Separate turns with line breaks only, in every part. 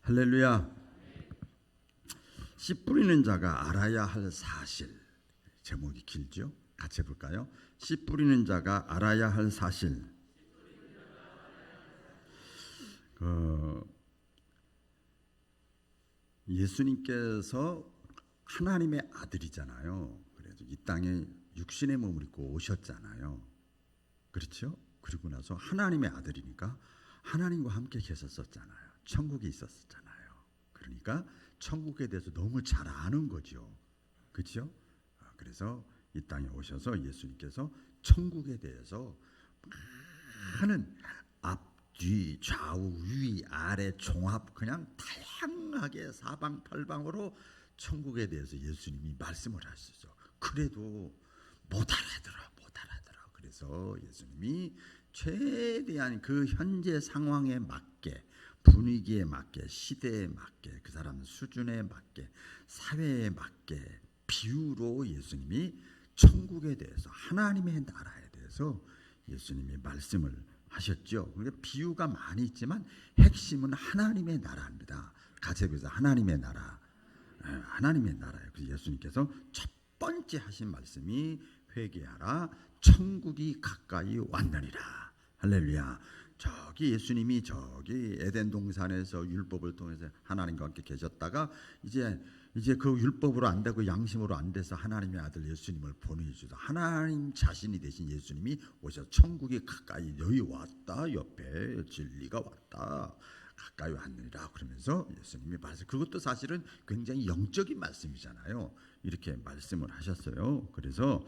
할렐루야. 씨 뿌리는 자가 알아야 할 사실. 제목이 길죠? 같이 해볼까요? 씨 뿌리는 자가 알아야 할 사실. 예수님께서 하나님의 아들이잖아요. 그래서 이 땅에 육신의 몸을 입고 오셨잖아요. 그렇죠? 그리고 나서 하나님의 아들이니까 하나님과 함께 계셨었잖아요. 천국에 있었잖아요. 그러니까 천국에 대해서 너무 잘 아는 거죠. 그렇죠? 그래서 이 땅에 오셔서 예수님께서 천국에 대해서 많은 앞, 뒤, 좌우, 위, 아래, 종합 그냥 다양하게 사방팔방으로 천국에 대해서 예수님이 말씀을 하시죠. 그래도 못 알아들어. 그래서 예수님이 최대한 그 현재 상황에 맞게, 분위기에 맞게, 시대에 맞게, 그 사람 수준에 맞게, 사회에 맞게 비유로 예수님이 천국에 대해서, 하나님의 나라에 대해서 예수님이 말씀을 하셨죠. 그러니까 비유가 많이 있지만 핵심은 하나님의 나라입니다. 같이 해보세요. 하나님의 나라. 하나님의 나라예요. 그래서 예수님께서 첫 번째 하신 말씀이 회개하라, 천국이 가까이 왔느니라. 할렐루야. 저기 예수님이 저기 에덴 동산에서 율법을 통해서 하나님과 함께 계셨다가 이제 그 율법으로 안 되고 양심으로 안 돼서 하나님의 아들 예수님을 보내주셔서 하나님 자신이 되신 예수님이 오셔서 천국이 가까이 여기 왔다, 옆에 진리가 왔다, 가까이 왔느니라. 그러면서 예수님이 말씀, 그것도 사실은 굉장히 영적인 말씀이잖아요. 이렇게 말씀을 하셨어요. 그래서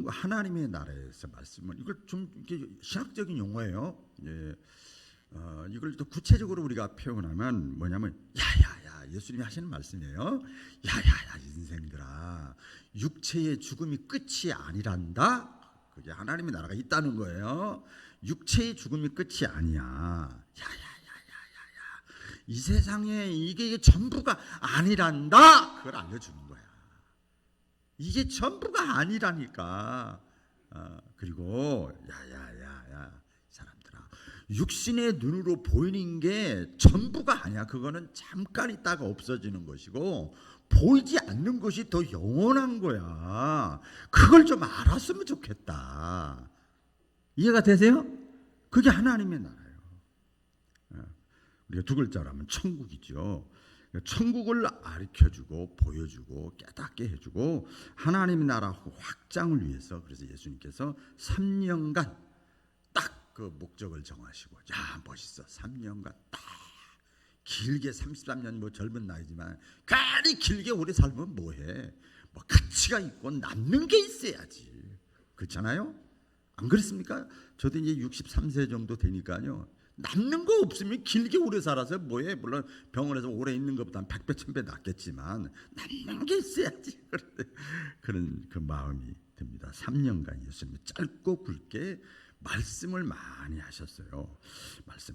하나님의 나라에서 말씀을, 이걸 좀 이렇게 신학적인 용어예요. 예. 이걸 또 구체적으로 우리가 표현하면 뭐냐면, 야야야, 예수님이 하시는 말씀이에요. 야야야, 인생들아, 육체의 죽음이 끝이 아니란다. 그게 하나님의 나라가 있다는 거예요. 육체의 죽음이 끝이 아니야. 야야야야야야, 이 세상에 이게 전부가 아니란다. 그걸 알려주는 거야. 이게 전부가 아니라니까. 그리고 야야야야, 사람들아, 육신의 눈으로 보이는 게 전부가 아니야. 그거는 잠깐 있다가 없어지는 것이고 보이지 않는 것이 더 영원한 거야. 그걸 좀 알았으면 좋겠다. 이해가 되세요? 그게 하나님의 나라예요. 우리가 두 글자로 하면 천국이죠. 천국을 가르쳐주고 보여주고 깨닫게 해주고 하나님의 나라 확장을 위해서, 그래서 예수님께서 3년간 딱 그 목적을 정하시고, 야 멋있어, 3년간 딱 길게 33년, 뭐 젊은 나이지만 괜히 길게 오래 살면 뭐해? 뭐 가치가 있고 남는 게 있어야지. 그렇잖아요? 안 그렇습니까? 저도 이제 63세 정도 되니까요, 남는 거 없으면 길게 오래 살아서 뭐해? 물론 병원에서 오래 있는 것보다는 100배 1000배 낫겠지만 남는 게 있어야지. 그런 그 마음이 듭니다. 3년간 예수님이 짧고 굵게 말씀을 많이 하셨어요. 말씀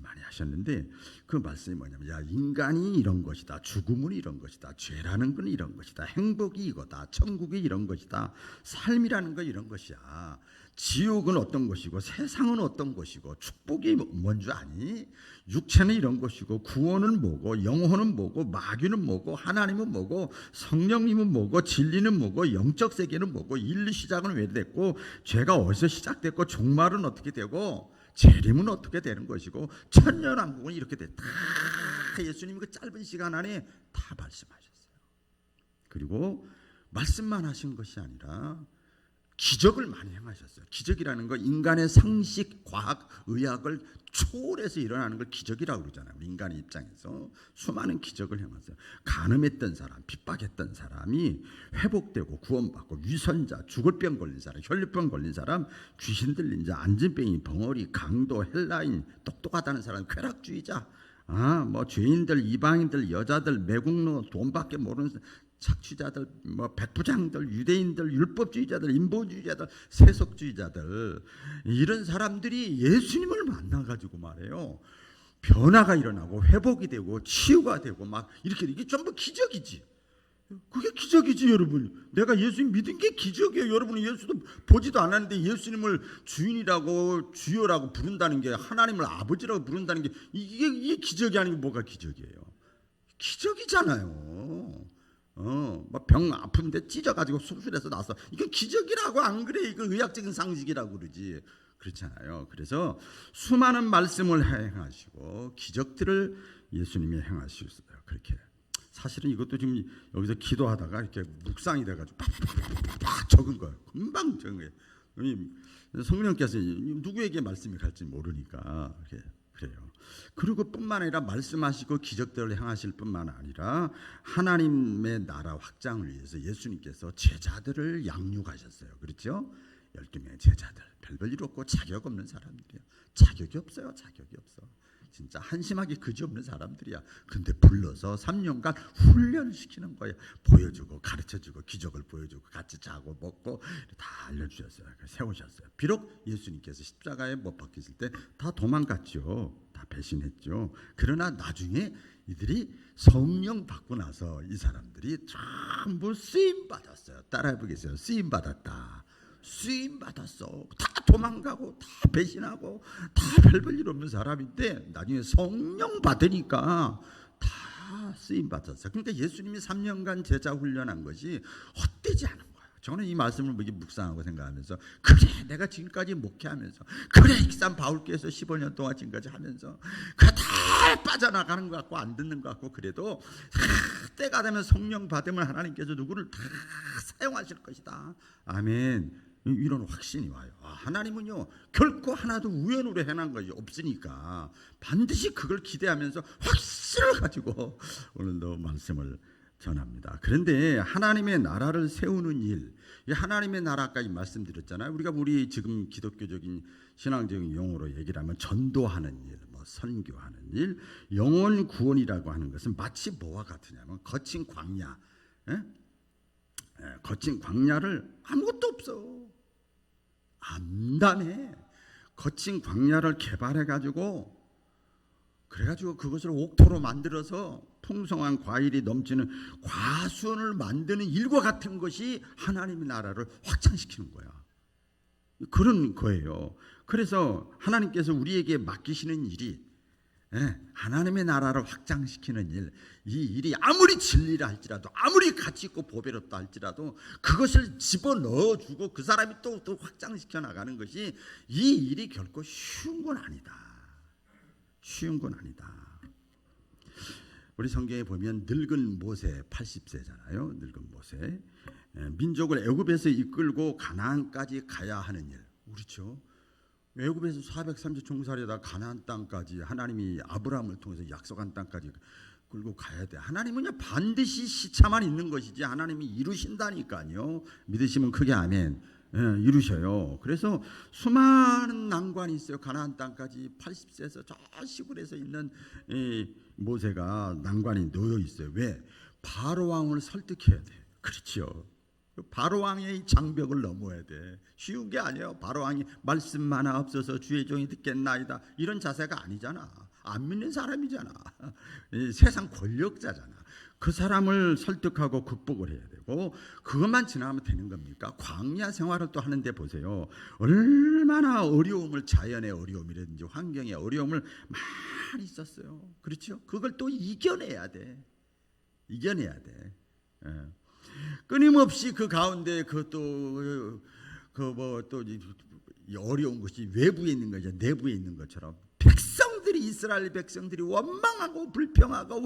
많이 하셨는데, 그 말씀이 뭐냐면, 야, 인간이 이런 것이다, 죽음은 이런 것이다, 죄라는 건 이런 것이다, 행복이 이거다, 천국이 이런 것이다, 삶이라는 건 이런 것이야. 지옥은 어떤 것이고 세상은 어떤 것이고 축복이 뭔 줄 아니? 육체는 이런 것이고 구원은 뭐고 영혼은 뭐고 마귀는 뭐고 하나님은 뭐고 성령님은 뭐고 진리는 뭐고 영적 세계는 뭐고 인류 시작은 왜 됐고 죄가 어디서 시작됐고 종말은 어떻게 되고 재림은 어떻게 되는 것이고 천년왕국은 이렇게 돼. 다 예수님이 그 짧은 시간 안에 다 말씀하셨어요. 그리고 말씀만 하신 것이 아니라 기적을 많이 행하셨어요. 기적이라는 거, 인간의 상식, 과학, 의학을 초월해서 일어나는 걸 기적이라고 그러잖아요. 우리 인간의 입장에서 수많은 기적을 행하셨어요. 간음했던 사람, 핍박했던 사람이 회복되고 구원받고, 위선자, 죽을 병 걸린 사람, 혈류병 걸린 사람, 귀신 들린 자, 안진뱅이, 벙어리, 강도, 헬라인, 똑똑하다는 사람, 쾌락주의자, 뭐 죄인들, 이방인들, 여자들, 매국노, 돈밖에 모르는 착취자들, 뭐 백부장들, 유대인들, 율법주의자들, 인본주의자들, 세속주의자들, 이런 사람들이 예수님을 만나가지고 말해요, 변화가 일어나고 회복이 되고 치유가 되고 막 이렇게, 이게 전부 기적이지. 그게 기적이지 여러분. 내가 예수님 믿은 게 기적이에요. 여러분은 예수도 보지도 않았는데 예수님을 주인이라고 주여라고 부른다는 게, 하나님을 아버지라고 부른다는 게 이게 기적이 아니고 뭐가 기적이에요? 기적이잖아요. 막 병 아픈데 찢어가지고 수술해서 나서 이게 기적이라고 안 그래? 이거 의학적인 상식이라고 그러지. 그렇잖아요. 그래서 수많은 말씀을 행하시고 기적들을 예수님이 행하셨어요. 그렇게. 사실은 이것도 지금 여기서 기도하다가 이렇게 묵상이 돼가지고 팍팍팍 적은 거예요. 금방 적은 거예요. 성령께서 누구에게 말씀이 갈지 모르니까 그래요. 그리고 뿐만 아니라 말씀하시고 기적들을 행하실 뿐만 아니라 하나님의 나라 확장을 위해서 예수님께서 제자들을 양육하셨어요. 그렇죠? 12명의 제자들, 별별 일 없고 자격 없는 사람들이야. 자격이 없어요. 자격이 없어. 진짜 한심하게 그지없는 사람들이야. 근데 불러서 3년간 훈련시키는 거예요. 보여주고 가르쳐주고 기적을 보여주고 같이 자고 먹고 다 알려주셨어요. 세우셨어요. 비록 예수님께서 십자가에 못 박히실 때 다 도망갔죠. 다 배신했죠. 그러나 나중에 이들이 성령 받고 나서 이 사람들이 전부 쓰임 받았어요. 따라해보겠어요. 쓰임 받았다. 쓰임 받았어. 다 도망가고 다 배신하고 다 별볼 일 없는 사람인데 나중에 성령 받으니까 다 쓰임 받았어. 그러니까 예수님이 3년간 제자 훈련한 것이 헛되지 않은 거예요. 저는 이 말씀을 묵상하고 생각하면서, 그래 내가 지금까지 목회하면서, 그래 익산 바울교회에서 15년 동안 지금까지 하면서 그 다 빠져나가는 것 같고 안 듣는 것 같고, 그래도 때가 되면 성령 받으면 하나님께서 누구를 다 사용하실 것이다. 아멘. 이런 확신이 와요. 하나님은요 결코 하나도 우연으로 해난 것이 없으니까 반드시 그걸 기대하면서 확신을 가지고 오늘도 말씀을 전합니다. 그런데 하나님의 나라를 세우는 일, 하나님의 나라까지 말씀드렸잖아요. 우리 지금 기독교적인 신앙적인 용어로 얘기를 하면 전도하는 일, 선교하는 일, 영혼 구원이라고 하는 것은 마치 뭐와 같으냐면 거친 광야, 거친 광야를 아무것도 없어. 암담해. 거친 광야를 개발해가지고 그래가지고 그것을 옥토로 만들어서 풍성한 과일이 넘치는 과수원을 만드는 일과 같은 것이 하나님의 나라를 확장시키는 거야. 그런 거예요. 그래서 하나님께서 우리에게 맡기시는 일이 하나님의 나라를 확장시키는 일, 이 일이 아무리 진리라 할지라도, 아무리 가치 있고 보배롭다 할지라도 그것을 집어넣어주고 그 사람이 또 확장시켜 나가는 것이, 이 일이 결코 쉬운 건 아니다. 쉬운 건 아니다. 우리 성경에 보면 늙은 모세 80세잖아요. 늙은 모세, 민족을 애굽에서 이끌고 가나안까지 가야 하는 일, 그렇죠? 애굽에서 430 종살이다 가나안 땅까지 하나님이 아브라함을 통해서 약속한 땅까지 끌고 가야 돼. 하나님은요 반드시 시차만 있는 것이지 하나님이 이루신다니까요. 믿으시면 크게 아멘. 이루셔요. 그래서 수많은 난관이 있어요. 가나안 땅까지 80세에서 저 시골에서 있는 모세가 난관이 놓여 있어요. 왜? 바로 왕을 설득해야 돼. 그렇죠. 바로 왕의 장벽을 넘어야 돼. 쉬운 게 아니에요. 바로 왕이 말씀만 없어서 주의 종이 듣겠나이다, 이런 자세가 아니잖아. 안 믿는 사람이잖아. 세상 권력자잖아. 그 사람을 설득하고 극복을 해야 되고, 그것만 지나가면 되는 겁니까? 광야 생활을 또 하는데 보세요. 얼마나 어려움을, 자연의 어려움이라든지 환경의 어려움을 많이 있었어요. 그렇죠? 그걸 또 이겨내야 돼. 이겨내야 돼. 끊임없이 그 가운데 그것도 또 어려운 것이 외부에 있는 거죠. 내부에 있는 것처럼 백성들이, 이스라엘 백성들이 원망하고 불평하고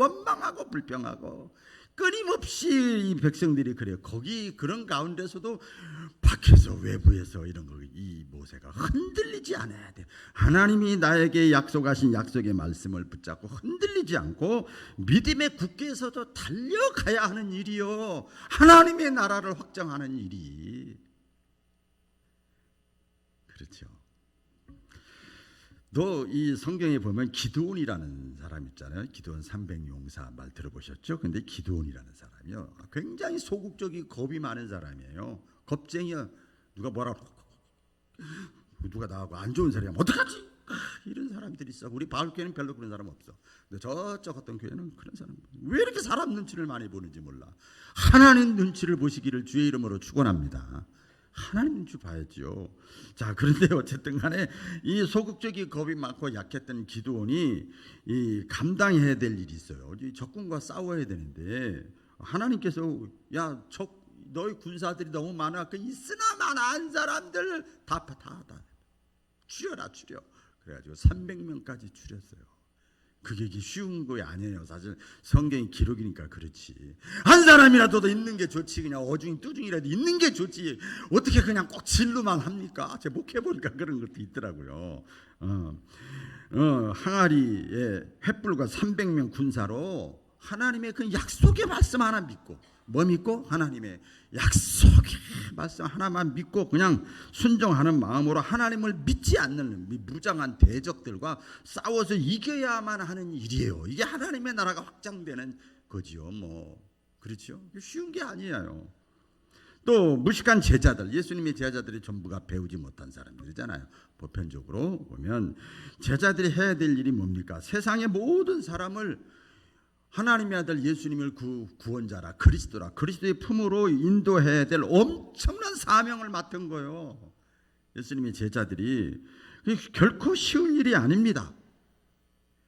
끊임없이 이 백성들이 그래요. 거기 그런 가운데서도 밖에서 외부에서 이런 거, 이 모세가 흔들리지 않아야 돼. 하나님이 나에게 약속하신 약속의 말씀을 붙잡고 흔들리지 않고 믿음의 굳게서도 달려가야 하는 일이요, 하나님의 나라를 확장하는 일이. 그렇죠. 또 이 성경에 보면 기드온이라는 사람 있잖아요. 기드온 300용사 말 들어보셨죠? 근데 기드온이라는 사람이요 굉장히 소극적이고 겁이 많은 사람이에요. 겁쟁이야. 누가 뭐라고, 누가 나하고 안 좋은 소리 하면 어떡하지? 이런 사람들이 있어. 우리 바울교회는 별로 그런 사람 없어. 근데 저쪽 어떤 교회는 그런 사람. 왜 이렇게 사람 눈치를 많이 보는지 몰라. 하나님 눈치를 보시기를 주의 이름으로 축원합니다. 하나님 눈치 봐야죠. 자, 그런데 어쨌든 간에 이 소극적인 겁이 많고 약했던 기드온이 이 감당해야 될 일이 있어요. 이 적군과 싸워야 되는데 하나님께서 야, 너희 군사들이 너무 많아. 그 있으나 마나한 사람들 다 추려라. 그래가지고 300명까지 추렸어요. 그게 쉬운 거 아니에요. 사실 성경이 기록이니까 그렇지. 한 사람이라도 더 있는 게 좋지. 그냥 어중이 뚜중이라도 있는 게 좋지. 어떻게 그냥 꼭 진로만 합니까? 제가 목해보니까 그런 것도 있더라고요. 항아리에 횃불과 300명 군사로 하나님의 그 약속의 말씀 하나 믿고, 뭐 믿고? 하나님의 약속의 말씀 하나만 믿고 그냥 순종하는 마음으로 하나님을 믿지 않는 무장한 대적들과 싸워서 이겨야만 하는 일이에요. 이게 하나님의 나라가 확장되는 거지요. 그렇죠? 쉬운 게 아니에요. 또 무식한 제자들, 예수님의 제자들이 전부가 배우지 못한 사람들이잖아요. 보편적으로 보면 제자들이 해야 될 일이 뭡니까? 세상의 모든 사람을 하나님의 아들 예수님을 구원자라, 그리스도라, 그리스도의 품으로 인도해야 될 엄청난 사명을 맡은 거예요. 예수님의 제자들이. 결코 쉬운 일이 아닙니다.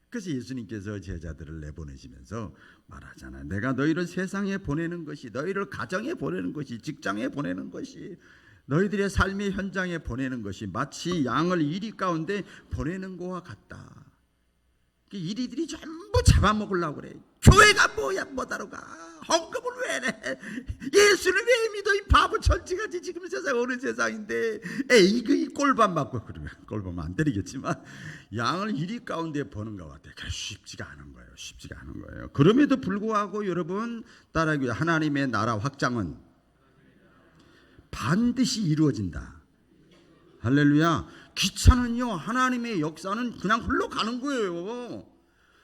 그래서 예수님께서 제자들을 내보내시면서 말하잖아요. 내가 너희를 세상에 보내는 것이, 너희를 가정에 보내는 것이, 직장에 보내는 것이, 너희들의 삶의 현장에 보내는 것이 마치 양을 이리 가운데 보내는 것과 같다. 이리들이 전부 잡아먹으려고 그래. 교회가 뭐야, 뭐다로 가. 헌금을 왜 해? 예수를 왜 믿어? 이 바보 천지같이. 지금 세상 어느 세상인데 이 꼴밤 맞고. 그러면 꼴밤 안 때리겠지만 양을 이리 가운데 보는 것 같아. 그래, 쉽지가 않은 거예요. 그럼에도 불구하고 여러분 따라하기 하나님의 나라 확장은 반드시 이루어진다. 할렐루야. 기차는요, 하나님의 역사는 그냥 흘러가는 거예요.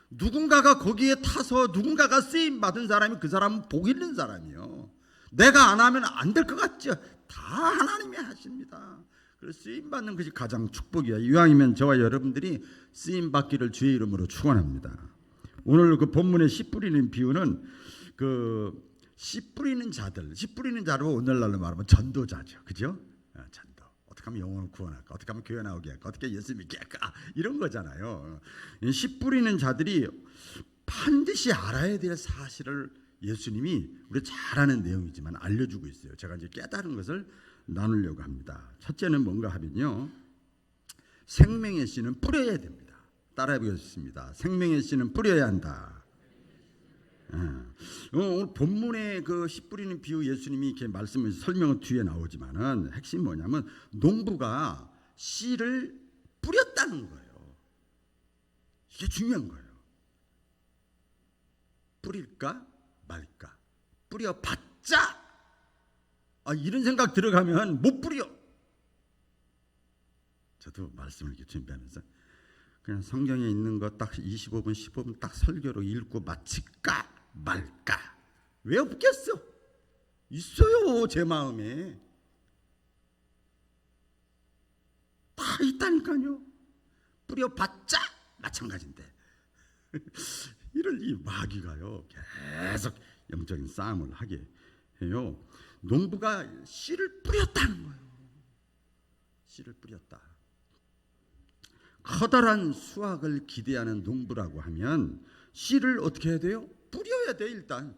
누군가가 거기에 타서 누군가가 쓰임 받은 사람이 그 사람은 복 있는 사람이요. 내가 안 하면 안 될 것 같죠? 다 하나님이 하십니다. 그래서 쓰임 받는 것이 가장 축복이야. 이왕이면 저와 여러분들이 쓰임 받기를 주의 이름으로 축원합니다. 오늘 그 본문의 씨 뿌리는 비유는 그 씨 뿌리는 자로 오늘날로 말하면 전도자죠. 그죠? 전도. 어떻게 하면 영혼을 구원할까? 어떻게 하면 교회 나오게 할까? 어떻게 예수 믿게 할까? 이런 거잖아요. 씨 뿌리는 자들이 반드시 알아야 될 사실을 예수님이 우리 잘 아는 내용이지만 알려주고 있어요. 제가 이제 깨달은 것을 나누려고 합니다. 첫째는 뭔가 하면요, 생명의 씨는 뿌려야 됩니다. 따라해 보겠습니다. 생명의 씨는 뿌려야 한다. 오늘 본문의 그 씨 뿌리는 비유 예수님이 이렇게 말씀을 설명은 뒤에 나오지만은 핵심 뭐냐면 농부가 씨를 뿌렸다는 거예요. 이게 중요한 거예요. 뿌릴까 말까. 뿌려봤자 이런 생각 들어가면 못 뿌려. 저도 말씀을 이렇게 준비하면서 그냥 성경에 있는 거 딱 25분 15분 딱 설교로 읽고 마칠까 말까. 왜 없겠어? 있어요. 제 마음에 다 있다니까요. 뿌려봤자 마찬가지인데 이럴 이 마귀가요 계속 영적인 싸움을 하게 해요. 농부가 씨를 뿌렸다는 거예요. 씨를 뿌렸다. 커다란 수확을 기대하는 농부라고 하면 씨를 어떻게 해야 돼요? 뿌려야 돼. 일단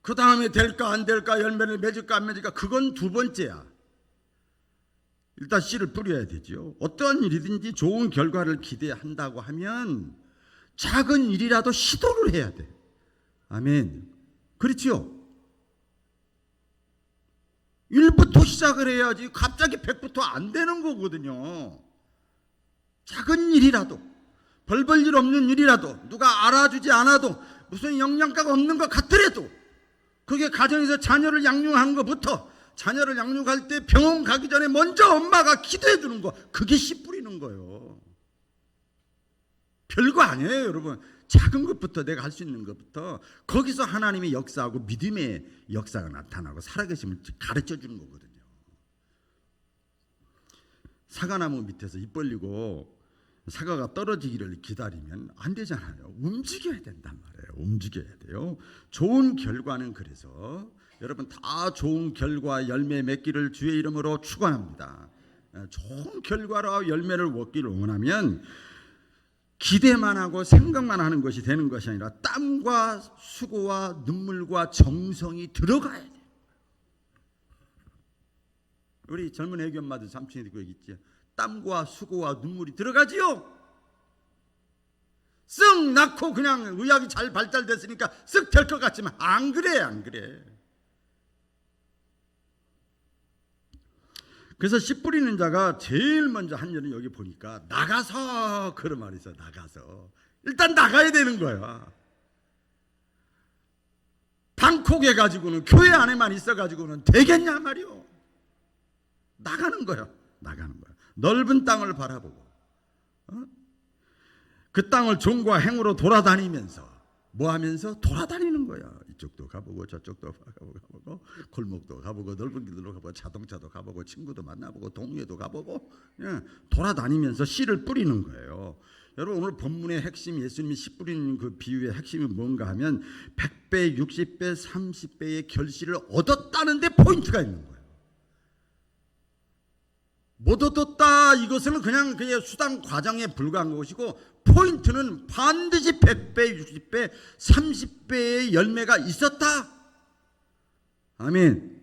그 다음에 될까 안 될까, 열매를 맺을까 안 맺을까, 그건 두 번째야. 일단 씨를 뿌려야 되죠. 어떠한 일이든지 좋은 결과를 기대한다고 하면 작은 일이라도 시도를 해야 돼. 아멘. 그렇죠? 1부터 시작을 해야지 갑자기 100부터 안 되는 거거든요. 작은 일이라도, 벌벌 일 없는 일이라도, 누가 알아주지 않아도, 무슨 영양가가 없는 것 같더라도, 그게 가정에서 자녀를 양육한 것부터, 자녀를 양육할 때 병원 가기 전에 먼저 엄마가 기도해 주는 거, 그게 씨 뿌리는 거예요. 별거 아니에요, 여러분. 작은 것부터, 내가 할 수 있는 것부터, 거기서 하나님의 역사하고 믿음의 역사가 나타나고 살아계심을 가르쳐 주는 거거든요. 사과나무 밑에서 입 벌리고 사과가 떨어지기를 기다리면 안 되잖아요. 움직여야 된단 말이에요. 움직여야 돼요. 좋은 결과는 그래서 여러분 다 좋은 결과 열매 맺기를 주의 이름으로 축원합니다. 좋은 결과로 열매를 얻기를 원하면 기대만 하고 생각만 하는 것이 되는 것이 아니라 땀과 수고와 눈물과 정성이 들어가야 돼요. 우리 젊은 애기 엄마들 삼촌이 그 얘기 있죠. 땀과 수고와 눈물이 들어가지요. 쓱 낳고 그냥 의학이 잘 발달됐으니까 쓱 될 것 같지만 안 그래, 안 그래. 그래서 씨 뿌리는 자가 제일 먼저 한 일은 여기 보니까 나가서, 그런 말이 있어. 나가서 일단 나가야 되는 거야. 방콕에 가지고는, 교회 안에만 있어 가지고는 되겠냐 말이요. 나가는 거야. 나가는 거야. 넓은 땅을 바라보고 그 땅을 종과 행으로 돌아다니면서 뭐 하면서 돌아다니는 거야. 이쪽도 가보고 저쪽도 가보고 골목도 가보고 넓은 길로 가보고 자동차도 가보고 친구도 만나보고 동네도 가보고 돌아다니면서 씨를 뿌리는 거예요. 여러분 오늘 본문의 핵심, 예수님이 씨 뿌리는 그 비유의 핵심이 뭔가 하면 100배, 60배, 30배의 결실을 얻었다는 데 포인트가 있는 거예요. 못 얻었다 이것은 그냥 수단 과정에 불과한 것이고 포인트는 반드시 100배, 60배, 30배의 열매가 있었다. 아멘.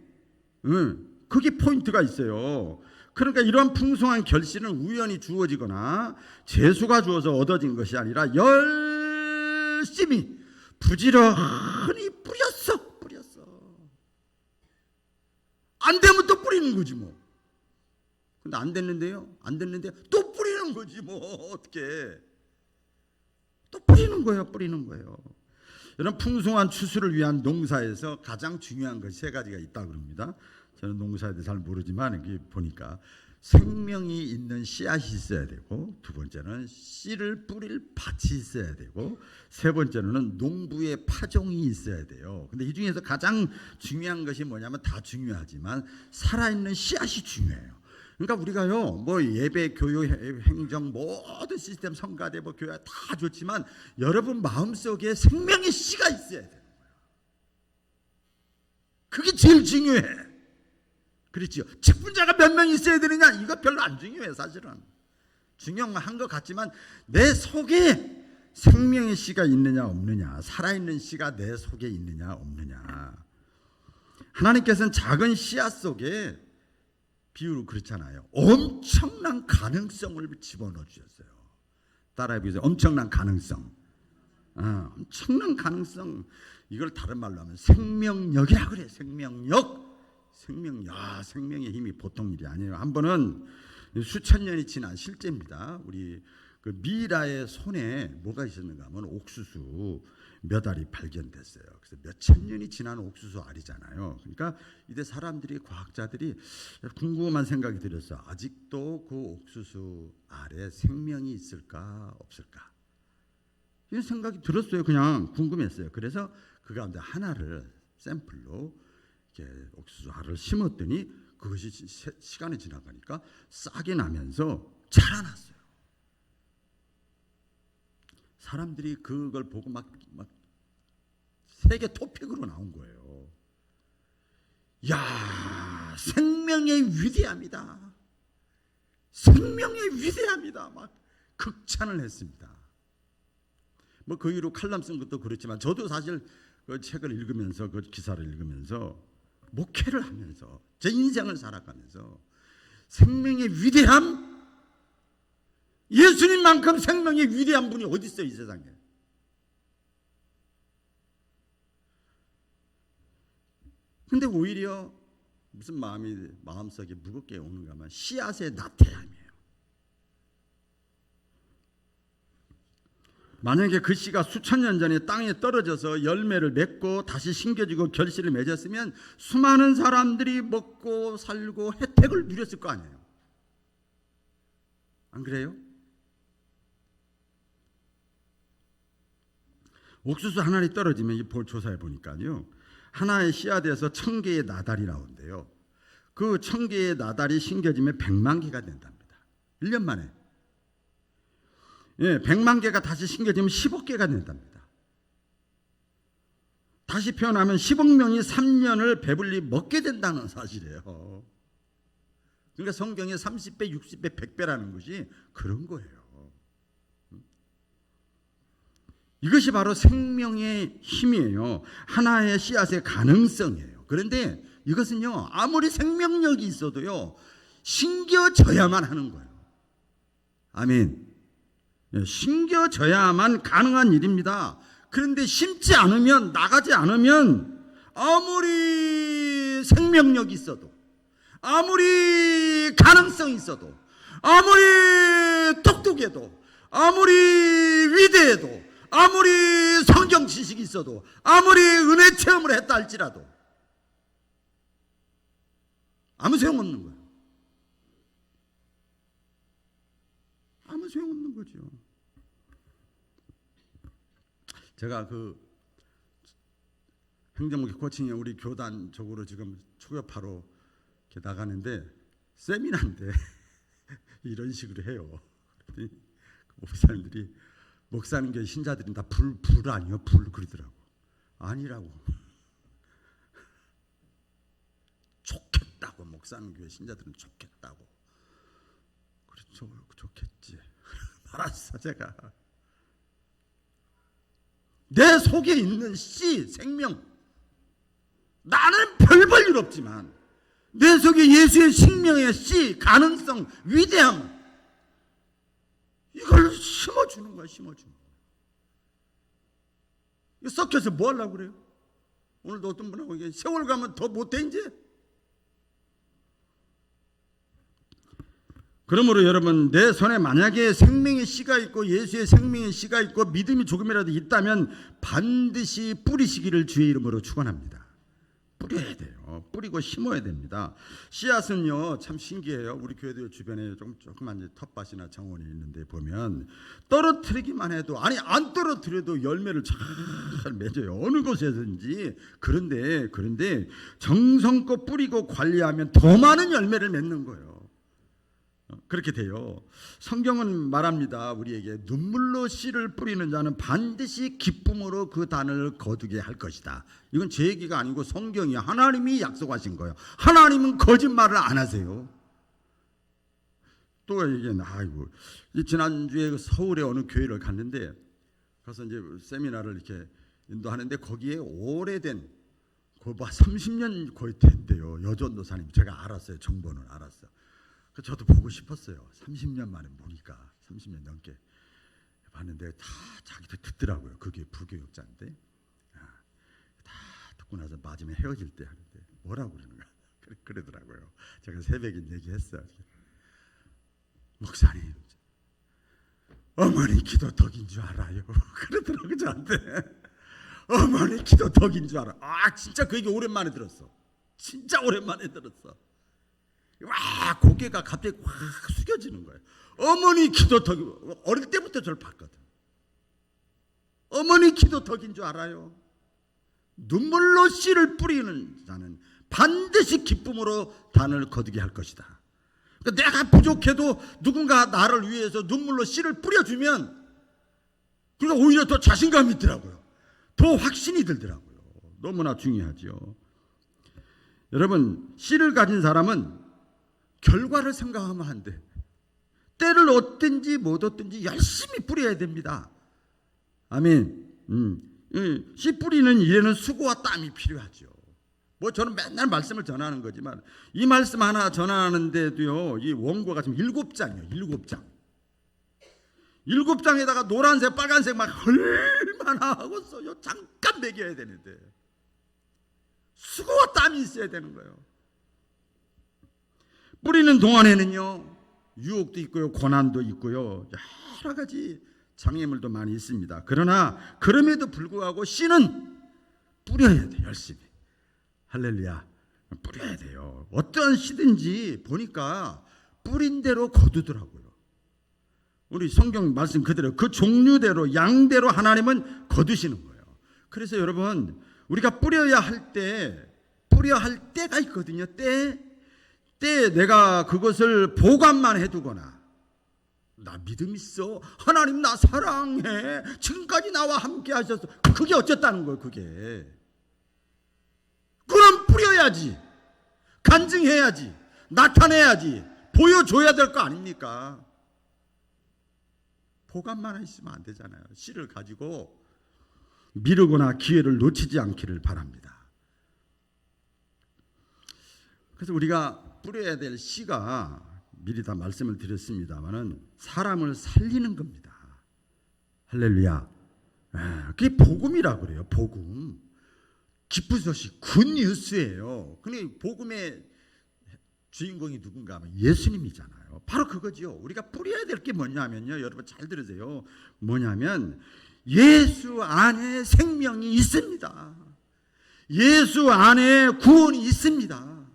그게 포인트가 있어요. 그러니까 이러한 풍성한 결실은 우연히 주어지거나 재수가 주어서 얻어진 것이 아니라 열심히 부지런히 뿌렸어. 안 되면 또 뿌리는 거지 뭐. 근데 안 됐는데요. 또 뿌리는 거지 뭐. 어떻게? 또 뿌리는 거예요. 여러분 풍성한 추수를 위한 농사에서 가장 중요한 것이 세 가지가 있다고 그럽니다. 저는 농사에 대해 잘 모르지만 여기 보니까 생명이 있는 씨앗이 있어야 되고, 두 번째는 씨를 뿌릴 밭이 있어야 되고, 세 번째로는 농부의 파종이 있어야 돼요. 근데 이 중에서 가장 중요한 것이 뭐냐면 다 중요하지만 살아있는 씨앗이 중요해요. 그러니까 우리가요, 뭐 예배, 교육, 행정, 모든 시스템, 성가대, 뭐 교회 다 좋지만 여러분 마음속에 생명의 씨가 있어야 돼요. 그게 제일 중요해. 그렇지요. 직분자가 몇 명 있어야 되느냐? 이거 별로 안 중요해. 사실은 중요한 것 같지만 내 속에 생명의 씨가 있느냐 없느냐, 살아있는 씨가 내 속에 있느냐 없느냐. 하나님께서는 작은 씨앗 속에, 비유로 그렇잖아요, 엄청난 가능성을 집어넣어 주셨어요. 따라해 보세요. 엄청난 가능성. 엄청난 가능성. 이걸 다른 말로 하면 생명력이라 그래. 생명력. 생명의 힘이 보통 일이 아니에요. 한 번은 수천 년이 지난 실제입니다. 우리 그 미라의 손에 뭐가 있었는가 하면 옥수수 몇 알이 발견됐어요. 그래서 몇천 년이 지난 옥수수 알이잖아요. 그러니까 이때 사람들이, 과학자들이 궁금한 생각이 들었어요. 아직도 그 옥수수 알에 생명이 있을까 없을까? 이런 생각이 들었어요. 그냥 궁금했어요. 그래서 그 가운데 하나를 샘플로 이렇게 옥수수 알을 심었더니 그것이 시간이 지나가니까 싹이 나면서 자라났어요. 사람들이 그걸 보고 막 세계 토픽으로 나온 거예요. 야, 생명의 위대함이다. 막 극찬을 했습니다. 뭐 그 이후로 칼럼 쓴 것도 그렇지만 저도 사실 그 책을 읽으면서, 그 기사를 읽으면서, 목회를 하면서, 제 인생을 살아가면서 생명의 위대함, 예수님만큼 생명의 위대한 분이 어디 있어요 이 세상에. 근데 오히려 무슨 마음속에 무겁게 오는가 하면 씨앗의 나태함이에요. 만약에 그 씨가 수천 년 전에 땅에 떨어져서 열매를 맺고 다시 심겨지고 결실을 맺었으면 수많은 사람들이 먹고 살고 혜택을 누렸을 거 아니에요. 안 그래요? 옥수수 하나이 떨어지면, 이 조사해 보니까요, 하나의 씨앗에서 1000개의 나달이 나온대요. 그 1000개의 나달이 심겨지면 100만 개가 된답니다. 1년 만에. 100만 개가 다시 심겨지면 10억 개가 된답니다. 다시 표현하면 10억 명이 3년을 배불리 먹게 된다는 사실이에요. 그러니까 성경에 30배, 60배, 100배라는 것이 그런 거예요. 이것이 바로 생명의 힘이에요. 하나의 씨앗의 가능성이에요. 그런데 이것은요, 아무리 생명력이 있어도요, 심겨져야만 하는 거예요. 아멘. 심겨져야만 가능한 일입니다. 그런데 심지 않으면, 나가지 않으면 아무리 생명력이 있어도, 아무리 가능성이 있어도, 아무리 똑똑해도, 아무리 위대해도, 아무리 성경 지식이 있어도, 아무리 은혜 체험을 했다 할지라도 아무 소용없는 거예요. 아무 소용없는 거죠. 제가 그 행정목회 코칭에 우리 교단적으로 지금 초교파로 이렇게 나가는데 세미나인데 이런 식으로 해요. 목사님들이 목사님 교회 신자들은 다 불 아니요? 불 그러더라고. 아니라고. 좋겠다고. 목사님 교회 신자들은 좋겠다고. 그렇죠. 좋겠지. 알았어 제가. 내 속에 있는 씨, 생명. 나는 별 볼 일 없지만 내 속에 예수의 생명의 씨, 가능성, 위대함, 이걸 심어주는 거야. 심어주는 거야. 이거 섞여서 뭐 하려고 그래요? 오늘도 어떤 분하고 이게 세월 가면 더 못돼 이제. 그러므로 여러분, 내 손에 만약에 생명의 씨가 있고 예수의 생명의 씨가 있고 믿음이 조금이라도 있다면 반드시 뿌리시기를 주의 이름으로 축원합니다. 뿌려야 돼요. 뿌리고 심어야 됩니다. 씨앗은요, 참 신기해요. 우리 교회도 주변에 조그만 텃밭이나 정원이 있는데 보면 떨어뜨리기만 해도, 아니 안 떨어뜨려도 열매를 잘 맺어요. 어느 곳에든지. 그런데 정성껏 뿌리고 관리하면 더 많은 열매를 맺는 거예요. 그렇게 돼요. 성경은 말합니다. 우리에게 눈물로 씨를 뿌리는 자는 반드시 기쁨으로 그 단을 거두게 할 것이다. 이건 제 얘기가 아니고 성경이, 하나님이 약속하신 거예요. 하나님은 거짓말을 안 하세요. 또 이게 아이고, 지난주에 서울에 어느 교회를 갔는데 가서 이제 세미나를 이렇게 인도하는데 거기에 오래된, 거의 30년 거의 된대요. 여전도사님. 제가 알았어요. 정보는 알았어. 저도 보고 싶었어요. 30년 만에 보니까 30년 넘게 봤는데 다 자기도 듣더라고요. 그게 부교육자인데 다 듣고 나서 마지막에 헤어질 때 하는데 뭐라고 그러는가 그러더라고요. 제가 새벽에 얘기했어요. 목사님, 어머니 기도 덕인 줄 알아요. 그러더라고요 저한테. 어머니 기도 덕인 줄 알아. 아 진짜 그 얘기 오랜만에 들었어. 진짜 오랜만에 들었어. 와, 고개가 갑자기 확 숙여지는 거예요. 어머니 기도 덕이, 어릴 때부터 저를 봤거든. 어머니 기도 덕인 줄 알아요. 눈물로 씨를 뿌리는 자는 반드시 기쁨으로 단을 거두게 할 것이다. 그러니까 내가 부족해도 누군가 나를 위해서 눈물로 씨를 뿌려주면, 그러니까 오히려 더 자신감이 있더라고요. 더 확신이 들더라고요. 너무나 중요하죠. 여러분, 씨를 가진 사람은 결과를 생각하면 안 돼. 때를 얻든지 못 얻든지 열심히 뿌려야 됩니다. 아멘. 씨 뿌리는 일에는 수고와 땀이 필요하죠. 뭐 저는 맨날 말씀을 전하는 거지만 이 말씀 하나 전하는데도요, 이 원고가 지금 7장이에요. 7장. 7장에다가 노란색, 빨간색 막 얼마나 하고 써요. 잠깐 매겨야 되는데 수고와 땀이 있어야 되는 거예요. 뿌리는 동안에는요, 유혹도 있고요, 고난도 있고요, 여러 가지 장애물도 많이 있습니다. 그러나 그럼에도 불구하고 씨는 뿌려야 돼요. 열심히. 할렐루야. 뿌려야 돼요. 어떠한 씨든지 보니까 뿌린 대로 거두더라고요. 우리 성경 말씀 그대로 그 종류대로 양대로 하나님은 거두시는 거예요. 그래서 여러분, 우리가 뿌려야 할 때가 있거든요. 때 내가 그것을 보관만 해두거나 나 믿음 있어. 하나님 나 사랑해. 지금까지 나와 함께 하셨어. 그게 어쨌다는 거예요. 그게. 그럼 뿌려야지. 간증해야지. 나타내야지. 보여줘야 될 거 아닙니까? 보감만 있으면 안 되잖아요. 씨를 가지고 미루거나 기회를 놓치지 않기를 바랍니다. 그래서 우리가 뿌려야 될 씨가 미리 다 말씀을 드렸습니다마는 사람을 살리는 겁니다. 할렐루야. 그게 복음이라고 그래요. 복음. 기쁜 소식, 굿뉴스예요. 근데 복음의 주인공이 누군가 하면 예수님이잖아요. 바로 그거죠. 우리가 뿌려야 될 게 뭐냐면요. 여러분 잘 들으세요. 뭐냐면 예수 안에 생명이 있습니다. 예수 안에 구원이 있습니다.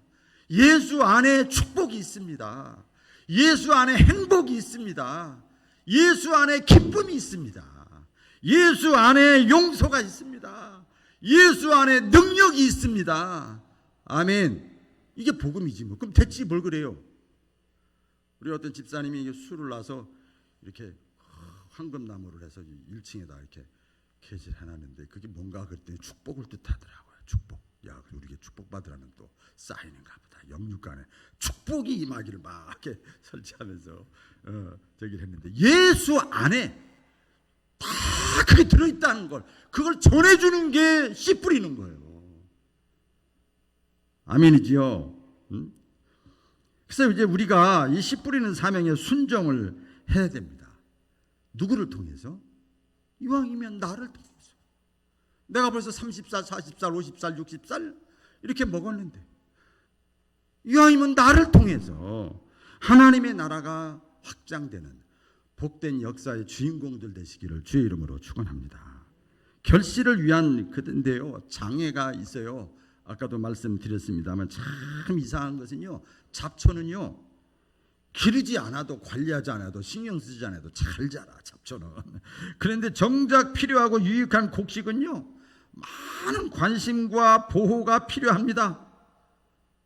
예수 안에 축복이 있습니다. 예수 안에 행복이 있습니다. 예수 안에 기쁨이 있습니다. 예수 안에 용서가 있습니다. 예수 안에 능력이 있습니다. 아멘. 이게 복음이지 뭐. 그럼 대체 뭘 그래요? 우리 어떤 집사님이 술을 놔서 이렇게 황금나무를 해서 1층에다 이렇게 개질 해놨는데 그게 뭔가 그랬더니 축복을 뜻하더라고요. 축복. 야, 우리에게 축복받으라는 또 사인인가 보다. 영육간에 축복이 임하기를 막 이렇게 설치하면서 저기를 했는데 예수 안에 다 그게 들어있다는 걸, 그걸 전해주는 게 씨 뿌리는 거예요. 아멘이지요. 그래서 이제 우리가 이 씨 뿌리는 사명에 순종을 해야 됩니다. 누구를 통해서? 이왕이면 나를 통해서. 내가 벌써 30살, 40살, 50살, 60살 이렇게 먹었는데 이왕이면 나를 통해서 하나님의 나라가 확장되는 복된 역사의 주인공들 되시기를 주의 이름으로 축원합니다. 결실을 위한 그인데요, 장애가 있어요. 아까도 말씀드렸습니다만 참 이상한 것은요, 잡초는요 기르지 않아도 관리하지 않아도 신경 쓰지 않아도 잘 자라. 잡초는. 그런데 정작 필요하고 유익한 곡식은요 많은 관심과 보호가 필요합니다.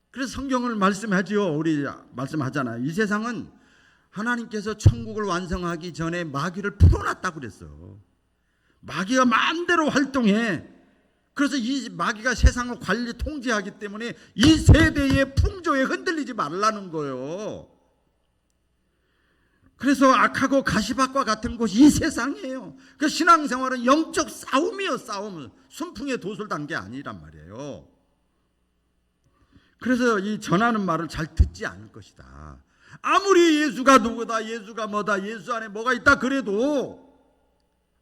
그래서 성경을 말씀하죠. 우리 말씀하잖아요. 이 세상은 하나님께서 천국을 완성하기 전에 마귀를 풀어놨다고 그랬어. 마귀가 마음대로 활동해. 그래서 이 마귀가 세상을 관리 통제하기 때문에 이 세대의 풍조에 흔들리지 말라는 거예요. 그래서 악하고 가시밭과 같은 곳이 이 세상이에요. 그 신앙생활은 영적 싸움이에요. 싸움. 순풍의 도술단 게 아니란 말이에요. 그래서 이 전하는 말을 잘 듣지 않을 것이다. 아무리 예수가 누구다, 예수가 뭐다, 예수 안에 뭐가 있다 그래도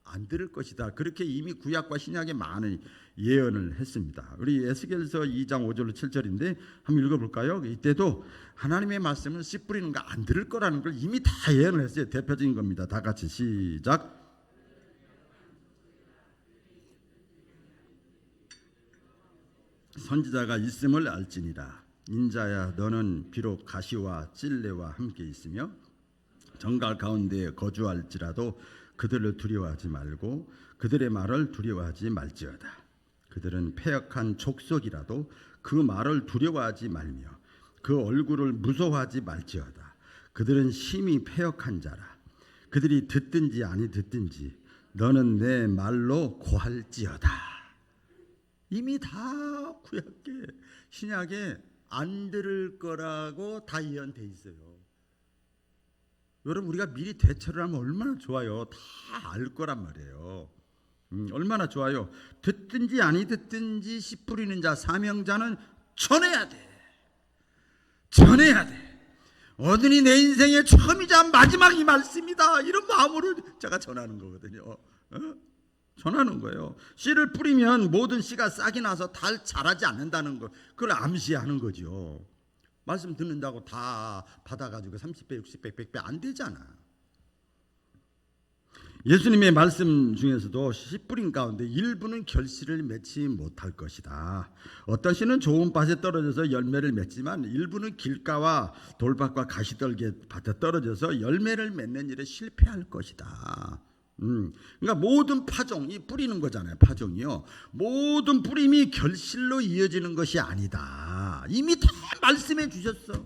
안 들을 것이다. 그렇게 이미 구약과 신약에 많은 예언을 했습니다. 우리 에스겔서 2장 5절로 7절인데 한번 읽어볼까요? 이때도 하나님의 말씀은 씨 뿌리는 거 안 들을 거라는 걸 이미 다 예언을 했어요. 대표적인 겁니다. 다 같이 시작. 선지자가 있음을 알지니라. 인자야, 너는 비록 가시와 찔레와 함께 있으며 정갈 가운데에 거주할지라도 그들을 두려워하지 말고 그들의 말을 두려워하지 말지어다. 그들은 패역한 족속이라도 그 말을 두려워하지 말며 그 얼굴을 무서워하지 말지어다. 그들은 심히 패역한 자라. 그들이 듣든지 아니 듣든지 너는 내 말로 고할지어다. 이미 다 구약에 신약에 안 들을 거라고 다 예언돼 있어요. 여러분, 우리가 미리 대처를 하면 얼마나 좋아요. 다 알 거란 말이에요. 얼마나 좋아요. 듣든지 아니 듣든지 씨 뿌리는 자, 사명자는 전해야 돼. 전해야 돼. 오늘이 내 인생의 처음이자 마지막 이 말씀이다. 이런 마음으로 제가 전하는 거거든요. 전하는 거예요. 씨를 뿌리면 모든 씨가 싹이 나서 잘 자라지 않는다는 거, 그걸 암시하는 거죠. 말씀 듣는다고 다 받아가지고 30배, 60배, 100배 안 되잖아. 예수님의 말씀 중에서도 씨 뿌린 가운데 일부는 결실을 맺지 못할 것이다. 어떤 씨는 좋은 밭에 떨어져서 열매를 맺지만 일부는 길가와 돌밭과 가시떨기에 밭에 떨어져서 열매를 맺는 일에 실패할 것이다. 그러니까 모든 파종이 뿌리는 거잖아요. 파종이요. 모든 뿌림이 결실로 이어지는 것이 아니다. 이미 다 말씀해 주셨어.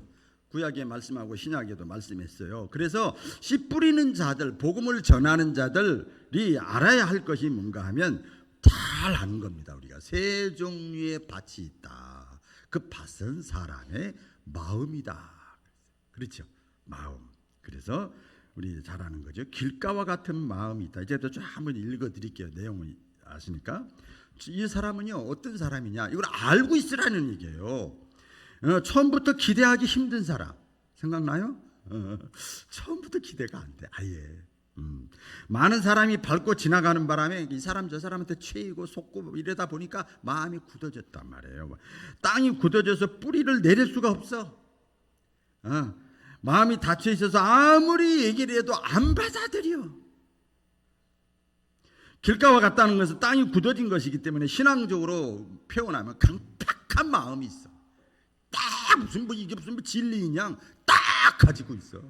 구약에 말씀하고 신약에도 말씀했어요. 그래서 씨 뿌리는 자들, 복음을 전하는 자들이 알아야 할 것이 뭔가 하면 잘 아는 겁니다. 우리가 세 종류의 밭이 있다. 그 밭은 사람의 마음이다. 그렇죠? 마음. 그래서 우리 잘 아는 거죠. 길가와 같은 마음이 있다. 이제 또 한번 읽어드릴게요. 내용을 아시니까. 이 사람은요 어떤 사람이냐, 이걸 알고 있으라는 얘기예요. 처음부터 기대하기 힘든 사람 생각나요? 처음부터 기대가 안 돼. 아예. 많은 사람이 밟고 지나가는 바람에 이 사람 저 사람한테 채이고 속고 이러다 보니까 마음이 굳어졌단 말이에요. 땅이 굳어져서 뿌리를 내릴 수가 없어. 마음이 닫혀 있어서 아무리 얘기를 해도 안 받아들여. 길가와 같다는 것은 땅이 굳어진 것이기 때문에 신앙적으로 표현하면 강팍한 마음이 있어. 딱 무슨 이게 무슨 진리냐 딱 가지고 있어.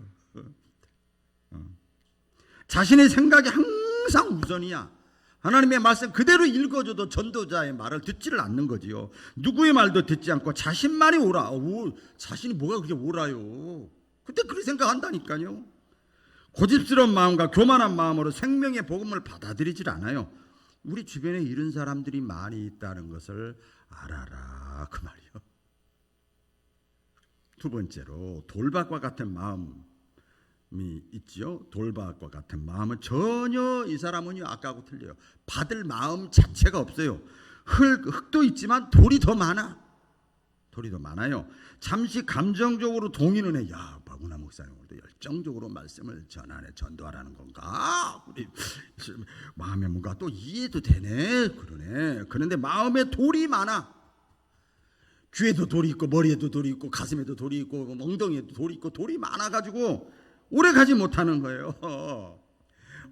자신의 생각이 항상 우선이야. 하나님의 말씀 그대로 읽어줘도 전도자의 말을 듣지를 않는 거지요. 누구의 말도 듣지 않고 자신만이 옳아. 자신이 뭐가 그렇게 옳아요. 근데 그렇게 생각한다니까요. 고집스러운 마음과 교만한 마음으로 생명의 복음을 받아들이질 않아요. 우리 주변에 이런 사람들이 많이 있다는 것을 알아라 그 말이요. 두 번째로 돌밭과 같은 마음이 있죠. 돌밭과 같은 마음은 전혀 이 사람은요 아까하고 틀려요. 받을 마음 자체가 없어요. 흙도 있지만 돌이 더 많아. 돌이 더 많아요. 잠시 감정적으로 동의는 해. 야, 박은하 목사님 오늘도 열정적으로 말씀을 전도하라는 건가? 우리 마음에 뭔가 또 이해도 되네. 그러네. 그런데 마음에 돌이 많아. 귀에도 돌이 있고 머리에도 돌이 있고 가슴에도 돌이 있고 엉덩이에도 돌이 있고 돌이 많아가지고 오래 가지 못하는 거예요.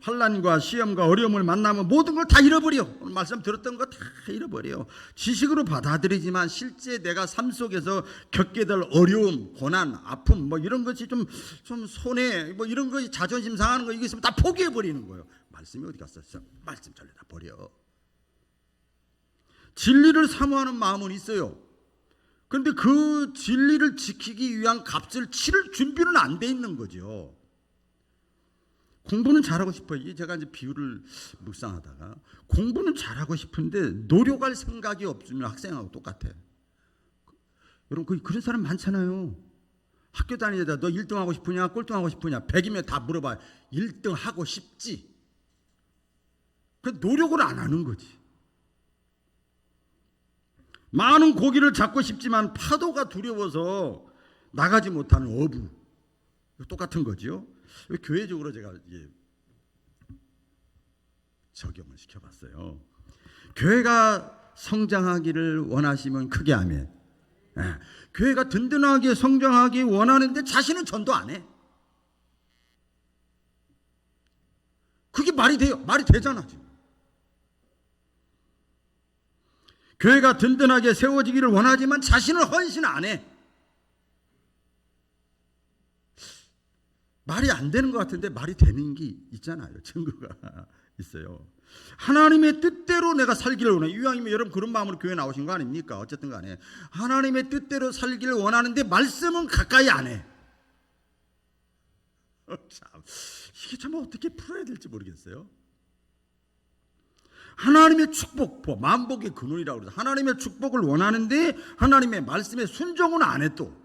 환난과 시험과 어려움을 만나면 모든 걸 다 잃어버려. 오늘 말씀 들었던 거 다 잃어버려. 지식으로 받아들이지만 실제 내가 삶 속에서 겪게 될 어려움, 고난, 아픔 뭐 이런 것이 좀 손해 뭐 이런 거 자존심 상하는 거 이게 있으면 다 포기해 버리는 거예요. 말씀이 어디 갔어? 말씀 전부 다 버려. 진리를 사모하는 마음은 있어요. 그런데 그 진리를 지키기 위한 값을 치를 준비는 안 돼 있는 거죠. 공부는 잘하고 싶어요. 제가 이제 비유를 묵상하다가 공부는 잘하고 싶은데 노력할 생각이 없으면 학생하고 똑같아. 여러분 그런 사람 많잖아요. 학교 다니다 너 1등 하고 싶으냐 꼴등 하고 싶으냐 100이면 다 물어봐. 1등 하고 싶지. 그 노력을 안 하는 거지. 많은 고기를 잡고 싶지만 파도가 두려워서 나가지 못하는 어부. 똑같은 거죠. 교회적으로 제가 적용을 시켜봤어요. 교회가 성장하기를 원하시면 크게 아멘. 교회가 든든하게 성장하기 원하는데 자신은 전도 안 해. 그게 말이 돼요? 말이 되잖아 지금. 교회가 든든하게 세워지기를 원하지만 자신은 헌신 안 해. 말이 안 되는 것 같은데 말이 되는 게 있잖아요. 증거가 있어요. 하나님의 뜻대로 내가 살기를 원해. 이왕이면 여러분 그런 마음으로 교회 나오신 거 아닙니까? 어쨌든 간에 하나님의 뜻대로 살기를 원하는데 말씀은 가까이 안 해. 참, 이게 참 어떻게 풀어야 될지 모르겠어요. 하나님의 축복, 만복의 근원이라고 그래서 하나님의 축복을 원하는데 하나님의 말씀에 순종은 안 해 또.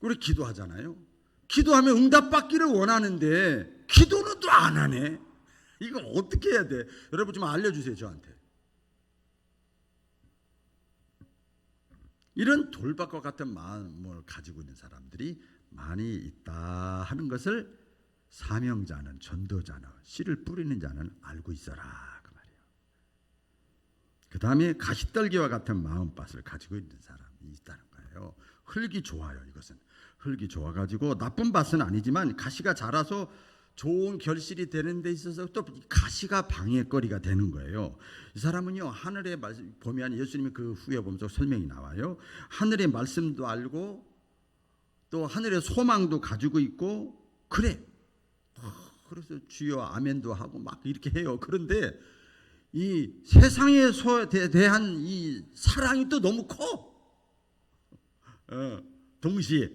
우리 기도하잖아요. 기도하면 응답받기를 원하는데 기도는 또 안 하네. 이거 어떻게 해야 돼? 여러분 좀 알려주세요 저한테. 이런 돌밭과 같은 마음을 가지고 있는 사람들이 많이 있다 하는 것을 사명자는, 전도자는, 씨를 뿌리는 자는 알고 있어라 그 말이에요. 그 다음에 가시떨기와 같은 마음밭을 가지고 있는 사람이 있다는 거예요. 흙이 좋아요. 이것은 흙이 좋아가지고 나쁜 밭은 아니지만 가시가 자라서 좋은 결실이 되는 데 있어서 또 가시가 방해거리가 되는 거예요. 이 사람은요 하늘의 말씀 보면 예수님이 그 후에 보면서 설명이 나와요. 하늘의 말씀도 알고 또 하늘의 소망도 가지고 있고 그래. 그래서 주여 아멘도 하고 막 이렇게 해요. 그런데 이 세상에 대한 이 사랑이 또 너무 커. 동시에.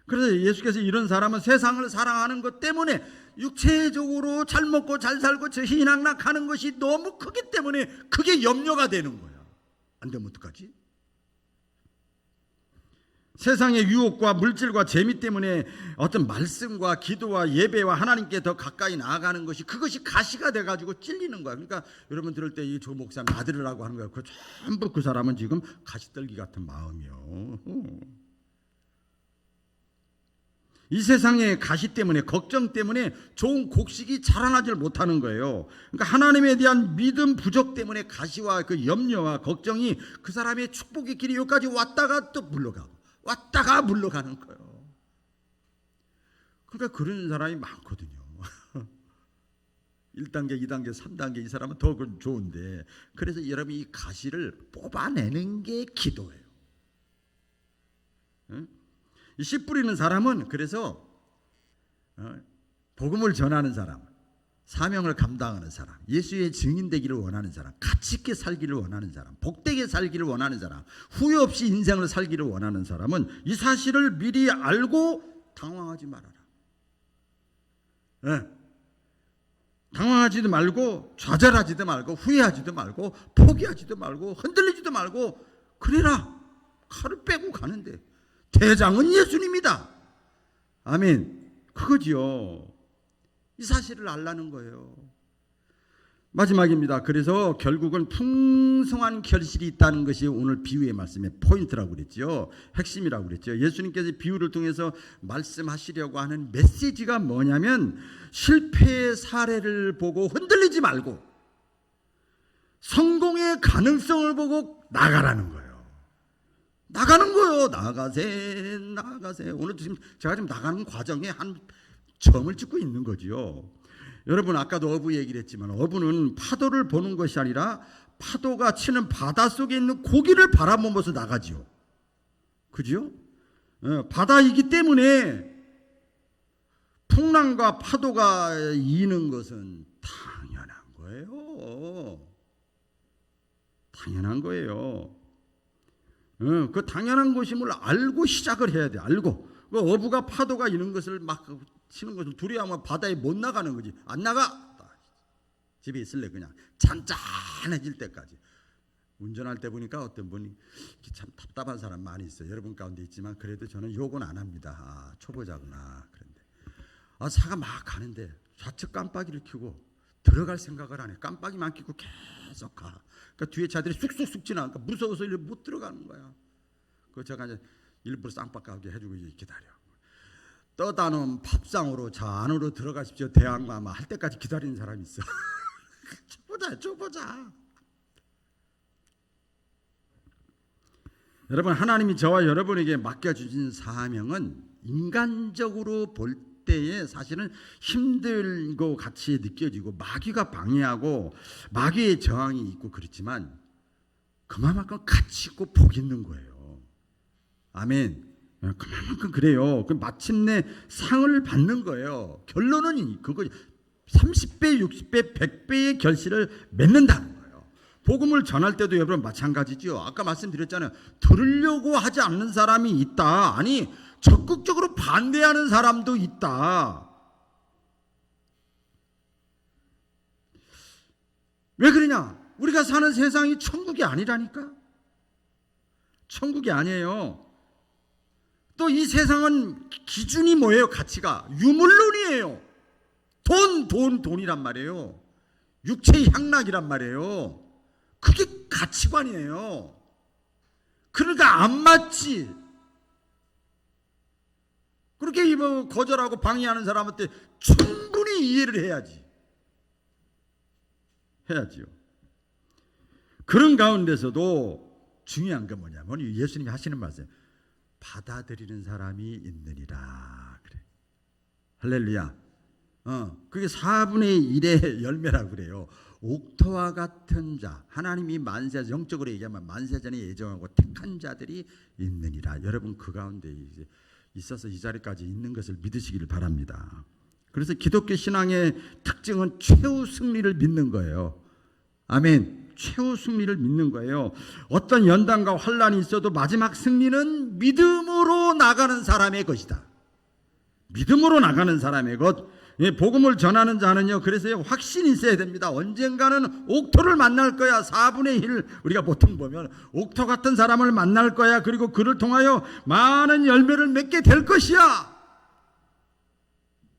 그래서 예수께서 이런 사람은 세상을 사랑하는 것 때문에 육체적으로 잘 먹고 잘 살고 저 희낙락하는 것이 너무 크기 때문에 그게 염려가 되는 거야. 안 되면 어떡하지? 세상의 유혹과 물질과 재미 때문에 어떤 말씀과 기도와 예배와 하나님께 더 가까이 나아가는 것이 그것이 가시가 돼가지고 찔리는 거야. 그러니까 여러분 들을 때 이 조 목사님 아들이라고 하는 거야. 그 전부 그 사람은 지금 가시떨기 같은 마음이요. 이 세상의 가시 때문에 걱정 때문에 좋은 곡식이 자라나질 못하는 거예요. 그러니까 하나님에 대한 믿음 부족 때문에 가시와 그 염려와 걱정이 그 사람의 축복의 길이 여기까지 왔다가 또 물러가고 왔다가 물러가는 거예요. 그러니까 그런 사람이 많거든요. 1단계, 2단계, 3단계 이 사람은 더 좋은데 그래서 여러분이 이 가시를 뽑아내는 게 기도예요. 이 씨 뿌리는 사람은 그래서 복음을 전하는 사람, 사명을 감당하는 사람, 예수의 증인 되기를 원하는 사람, 가치 있게 살기를 원하는 사람, 복되게 살기를 원하는 사람, 후회 없이 인생을 살기를 원하는 사람은 이 사실을 미리 알고 당황하지 말아라. 당황하지도 말고 좌절하지도 말고 후회하지도 말고 포기하지도 말고 흔들리지도 말고 그래라. 칼을 빼고 가는데 대장은 예수님이다. 아멘. 그거지요. 이 사실을 알라는 거예요. 마지막입니다. 그래서 결국은 풍성한 결실이 있다는 것이 오늘 비유의 말씀의 포인트라고 그랬죠. 핵심이라고 그랬죠. 예수님께서 비유를 통해서 말씀하시려고 하는 메시지가 뭐냐면 실패의 사례를 보고 흔들리지 말고 성공의 가능성을 보고 나가라는 거예요. 나가는 거예요. 나가세. 오늘 제가 지금 나가는 과정에 한 점을 찍고 있는 거지요. 여러분 아까도 어부 얘기를 했지만 어부는 파도를 보는 것이 아니라 파도가 치는 바닷속에 있는 고기를 바라보면서 나가지요. 그죠? 바다이기 때문에 풍랑과 파도가 이는 것은 당연한 거예요. 당연한 거예요. 그 당연한 것임을 알고 시작을 해야 돼. 알고 그 어부가 파도가 이는 것을 막 치는 것을 두려워하면 바다에 못 나가는 거지. 안 나가. 집에 있을래 그냥 잔잔해질 때까지. 운전할 때 보니까 어떤 분이 참 답답한 사람 많이 있어요. 여러분 가운데 있지만 그래도 저는 욕은 안 합니다. 초보자구나. 그런데 차가 막 가는데 좌측 깜빡이를 켜고 들어갈 생각을 안 해. 깜빡이만 켜고 계속 가. 그러니까 뒤에 차들이 쑥쑥쑥 지나가니까 무서워서 못 들어가는 거야. 그 제가 이제 일부러 쌍박하게 해주고 기다려. 떠다 놓은 밥상으로 자 안으로 들어가십시오. 대왕마 할 때까지 기다리는 사람이 있어. 줘보자. 여러분 하나님이 저와 여러분에게 맡겨주신 사명은 인간적으로 볼 때에 사실은 힘들고 같이 느껴지고 마귀가 방해하고 마귀의 저항이 있고 그렇지만 그만큼 가치 있고 복 있는 거예요. 아멘. 그만큼 그래요. 마침내 상을 받는 거예요. 결론은 그거 30배, 60배, 100배의 결실을 맺는다는 거예요. 복음을 전할 때도 여러분 마찬가지죠. 아까 말씀드렸잖아요. 들으려고 하지 않는 사람이 있다. 아니 적극적으로 반대하는 사람도 있다. 왜 그러냐? 우리가 사는 세상이 천국이 아니라니까. 천국이 아니에요. 또 이 세상은 기준이 뭐예요? 가치가 유물론이에요. 돈이란 말이에요. 육체의 향락이란 말이에요. 그게 가치관이에요. 그러니까 안 맞지. 그렇게 거절하고 방해하는 사람한테 충분히 이해를 해야지요. 그런 가운데서도 중요한 건 뭐냐면 예수님이 하시는 말씀, 받아들이는 사람이 있느니라 그래. 할렐루야. 그게 4분의 1의 열매라고 그래요. 옥토와 같은 자, 하나님이 영적으로 얘기하면 만세전에 예정하고 택한 자들이 있느니라. 여러분 그 가운데 있어서 이 자리까지 있는 것을 믿으시기를 바랍니다. 그래서 기독교 신앙의 특징은 최후 승리를 믿는 거예요. 아멘. 최후 승리를 믿는 거예요. 어떤 연단과 환란이 있어도 마지막 승리는 믿음으로 나가는 사람의 것이다. 믿음으로 나가는 사람의 것. 복음을 전하는 자는요, 그래서 확신이 있어야 됩니다. 언젠가는 옥토를 만날 거야. 4분의 1 우리가 보통 보면 옥토 같은 사람을 만날 거야. 그리고 그를 통하여 많은 열매를 맺게 될 것이야.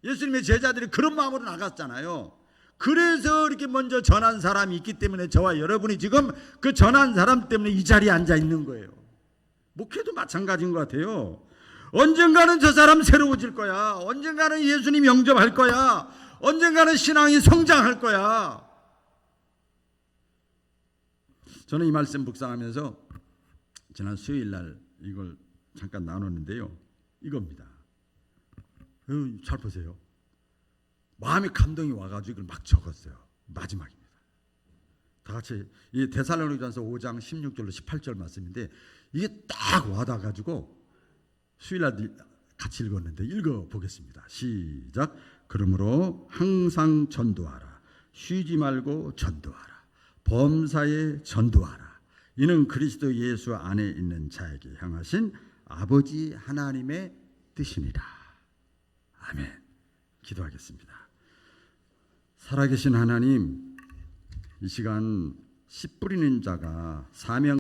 예수님의 제자들이 그런 마음으로 나갔잖아요. 그래서 이렇게 먼저 전한 사람이 있기 때문에 저와 여러분이 지금 그 전한 사람 때문에 이 자리에 앉아 있는 거예요. 목회도 마찬가지인 것 같아요. 언젠가는 저 사람 새로워질 거야. 언젠가는 예수님 영접할 거야. 언젠가는 신앙이 성장할 거야. 저는 이 말씀 묵상하면서 지난 수요일 날 이걸 잠깐 나눴는데요. 이겁니다. 잘 보세요. 마음의 감동이 와가지고 이걸 막 적었어요. 마지막입니다. 다 같이 이 데살로니가전서 5장 16절로 18절 말씀인데 이게 딱 와닿아가지고 수요일날 같이 읽었는데 읽어보겠습니다. 시작. 그러므로 항상 전도하라. 쉬지 말고 전도하라. 범사에 전도하라. 이는 그리스도 예수 안에 있는 자에게 향하신 아버지 하나님의 뜻이니라. 아멘. 기도하겠습니다. 살아계신 하나님, 이 시간 씨 뿌리는 자가 사명